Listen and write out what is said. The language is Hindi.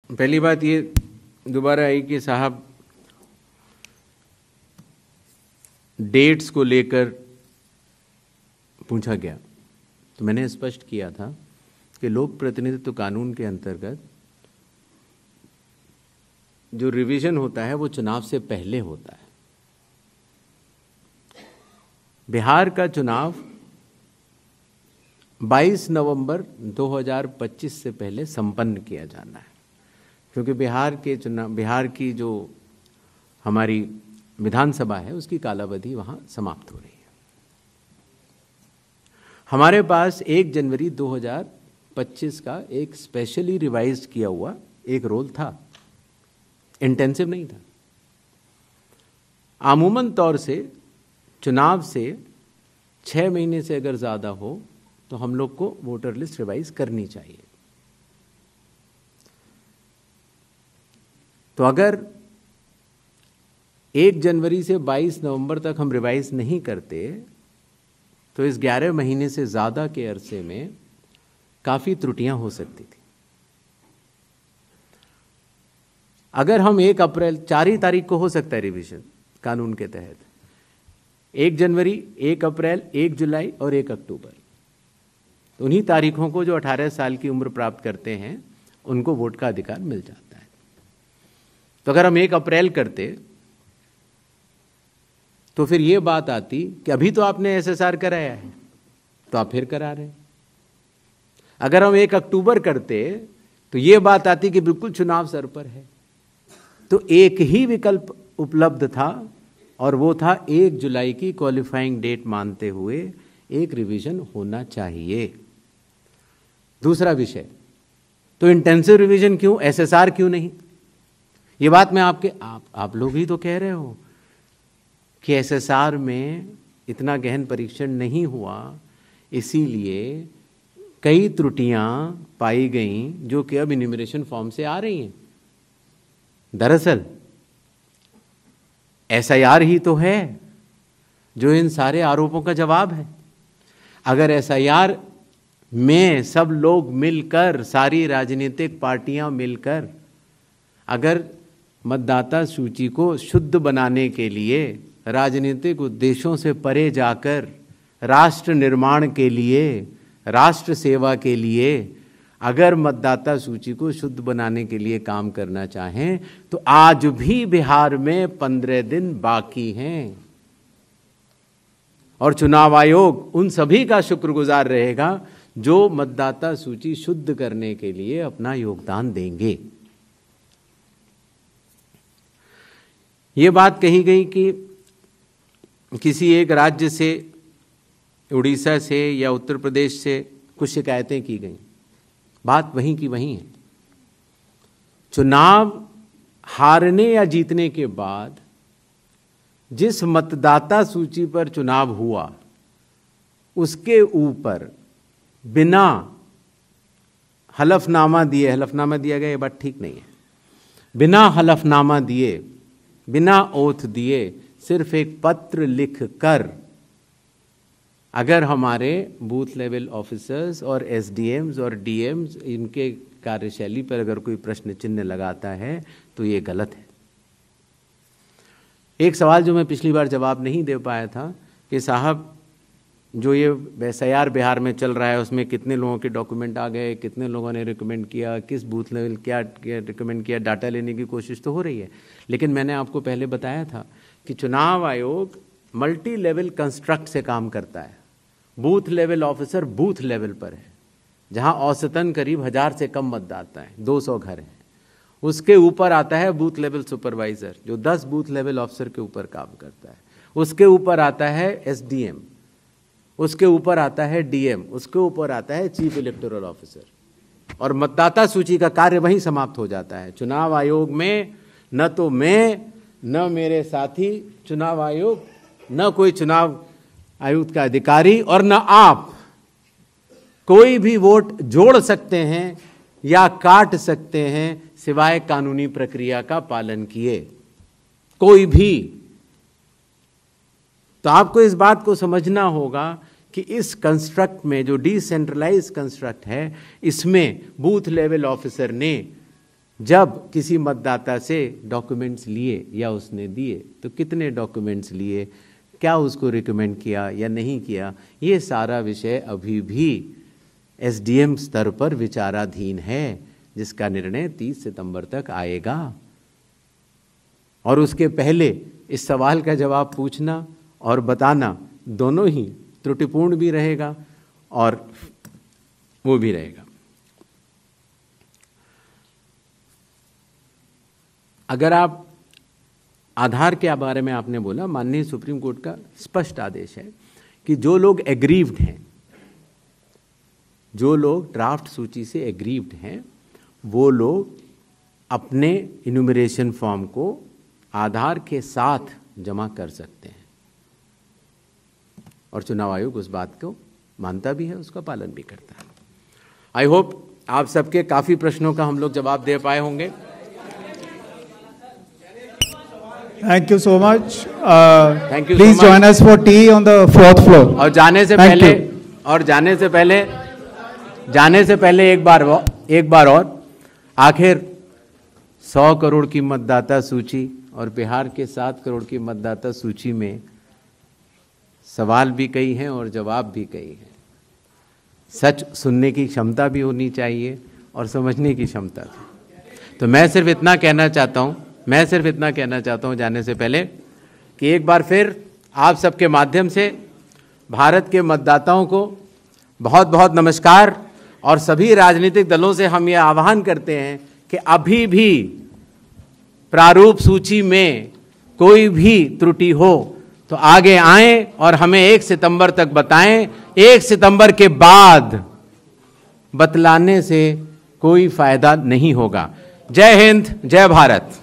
पहली बात ये दोबारा आई कि साहब डेट्स को लेकर पूछा गया, तो मैंने स्पष्ट किया था कि लोक प्रतिनिधित्व कानून के अंतर्गत जो रिवीजन होता है वो चुनाव से पहले होता है। बिहार का चुनाव 22 नवंबर 2025 से पहले संपन्न किया जाना है, क्योंकि बिहार की जो हमारी विधानसभा है उसकी कालावधि वहाँ समाप्त हो रही है। हमारे पास 1 जनवरी 2025 का एक स्पेशली रिवाइज किया हुआ एक रोल था, इंटेंसिव नहीं था। आमूमन तौर से चुनाव से 6 महीने से अगर ज़्यादा हो तो हम लोग को वोटर लिस्ट रिवाइज करनी चाहिए। तो अगर 1 जनवरी से 22 नवंबर तक हम रिवाइज नहीं करते तो इस 11 महीने से ज़्यादा के अरसे में काफ़ी त्रुटियां हो सकती थी। अगर हम 1 अप्रैल 4 ही तारीख को हो सकता है रिवीजन कानून के तहत, 1 जनवरी, 1 अप्रैल, 1 जुलाई और 1 अक्टूबर, तो उन्हीं तारीखों को जो 18 साल की उम्र प्राप्त करते हैं उनको वोट का अधिकार मिल जाता है। तो अगर हम 1 अप्रैल करते तो फिर ये बात आती कि अभी तो आपने एसएसआर कराया है तो आप फिर करा रहे हैं। अगर हम 1 अक्टूबर करते तो ये बात आती कि बिल्कुल चुनाव सर पर है। तो एक ही विकल्प उपलब्ध था और वो था 1 जुलाई की क्वालिफाइंग डेट मानते हुए एक रिवीजन होना चाहिए। दूसरा विषय, तो इंटेंसिव रिवीजन क्यों, एसएसआर क्यों नहीं? ये बात मैं आप लोग ही तो कह रहे हो कि एसएसआर में इतना गहन परीक्षण नहीं हुआ, इसीलिए कई त्रुटियां पाई गईं जो कि अब इन्यूमरेशन फॉर्म से आ रही हैं। दरअसल एसआईआर ही तो है जो इन सारे आरोपों का जवाब है। अगर एसआईआर में सब लोग मिलकर, सारी राजनीतिक पार्टियां मिलकर अगर मतदाता सूची को शुद्ध बनाने के लिए, राजनीतिक उद्देश्यों से परे जाकर राष्ट्र निर्माण के लिए, राष्ट्र सेवा के लिए अगर मतदाता सूची को शुद्ध बनाने के लिए काम करना चाहें तो आज भी बिहार में 15 दिन बाकी हैं और चुनाव आयोग उन सभी का शुक्रगुजार रहेगा जो मतदाता सूची शुद्ध करने के लिए अपना योगदान देंगे। ये बात कही गई कि किसी एक राज्य से, उड़ीसा से या उत्तर प्रदेश से कुछ शिकायतें की गई। बात वहीं की वहीं है। चुनाव हारने या जीतने के बाद जिस मतदाता सूची पर चुनाव हुआ उसके ऊपर बिना हलफनामा दिए, हलफनामा दिया गया ये बात ठीक नहीं है, बिना हलफनामा दिए, बिना ओथ दिए, सिर्फ एक पत्र लिख कर अगर हमारे बूथ लेवल ऑफिसर्स और एसडीएम्स और डीएम्स इनके कार्यशैली पर अगर कोई प्रश्न चिन्ह लगाता है तो ये गलत है। एक सवाल जो मैं पिछली बार जवाब नहीं दे पाया था कि साहब जो ये एसआईआर बिहार में चल रहा है उसमें कितने लोगों के डॉक्यूमेंट आ गए, कितने लोगों ने रिकमेंड किया, किस बूथ लेवल क्या रिकमेंड किया, डाटा लेने की कोशिश तो हो रही है। लेकिन मैंने आपको पहले बताया था कि चुनाव आयोग मल्टी लेवल कंस्ट्रक्ट से काम करता है। Booth level officer booth level पर है, जहां औसतन करीब 1000 से कम मतदाता हैं, 200 घर हैं। उसके ऊपर आता है बूथ लेवल सुपरवाइजर जो 10 बूथ लेवल ऑफिसर के ऊपर काम करता है। उसके ऊपर आता है एसडीएम, उसके ऊपर आता है डीएम, उसके ऊपर आता है चीफ इलेक्टोरल ऑफिसर, और मतदाता सूची का कार्य वहीं समाप्त हो जाता है। चुनाव आयोग में न तो मैं, न मेरे साथी चुनाव आयोग, न कोई चुनाव आयुक्त का अधिकारी और न आप कोई भी वोट जोड़ सकते हैं या काट सकते हैं सिवाय कानूनी प्रक्रिया का पालन किए, कोई भी। तो आपको इस बात को समझना होगा कि इस कंस्ट्रक्ट में जो डिसेंट्रलाइज कंस्ट्रक्ट है, इसमें बूथ लेवल ऑफिसर ने जब किसी मतदाता से डॉक्यूमेंट्स लिए या उसने दिए तो कितने डॉक्यूमेंट्स लिए, क्या उसको रिकमेंड किया या नहीं किया, ये सारा विषय अभी भी एसडीएम स्तर पर विचाराधीन है, जिसका निर्णय 30 सितंबर तक आएगा। और उसके पहले इस सवाल का जवाब पूछना और बताना दोनों ही त्रुटिपूर्ण भी रहेगा और वो भी रहेगा। अगर आप आधार के बारे में आपने बोला, माननीय सुप्रीम कोर्ट का स्पष्ट आदेश है कि जो लोग एग्रीव्ड हैं, जो लोग ड्राफ्ट सूची से एग्रीव्ड हैं, वो लोग अपने इन्यूमरेशन फॉर्म को आधार के साथ जमा कर सकते हैं और चुनाव आयोग उस बात को मानता भी है, उसका पालन भी करता है। आई होप आप सबके काफ़ी प्रश्नों का हम लोग जवाब दे पाए होंगे। Thank you so much. Thank you. Please so join us for tea on the 4th floor. और जाने से पहले एक बार और आखिर 100 करोड़ की मतदाता सूची और बिहार के 7 करोड़ की मतदाता सूची में सवाल भी कई हैं और जवाब भी कई हैं। सच सुनने की क्षमता भी होनी चाहिए और समझने की क्षमता भी। तो मैं सिर्फ इतना कहना चाहता हूं जाने से पहले कि एक बार फिर आप सबके माध्यम से भारत के मतदाताओं को बहुत बहुत नमस्कार। और सभी राजनीतिक दलों से हम ये आह्वान करते हैं कि अभी भी प्रारूप सूची में कोई भी त्रुटि हो तो आगे आएं और हमें 1 सितंबर तक बताएं। 1 सितंबर के बाद बतलाने से कोई फायदा नहीं होगा। जय हिंद, जय भारत।